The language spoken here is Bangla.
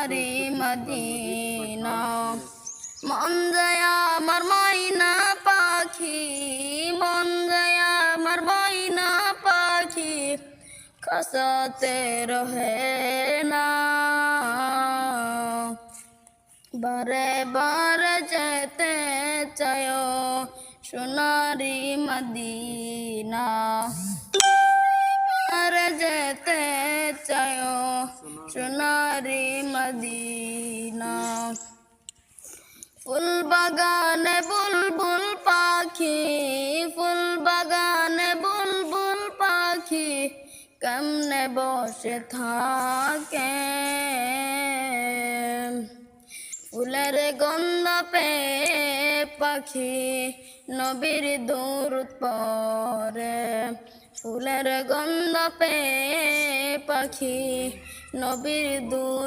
সোনারি মদিনা মন যায় আমার ময়না পাখি মন যায় আমার ময়না পাখি খাসাতে রহে না বারে বারে যেতে চায় সোনারি মদিনা বারে যেতে চায় সোনারি মদিনা ফুল বাগানে বুলবুল পাখি ফুল বাগানে বুলবুল পাখি কেমনে বসে থাকে ফুলের গন্ধ পেয়ে পাখি নবীর দরুদ পড়ে ফুলের গন্ধ পেয়ে পাখি নবীর দরুদ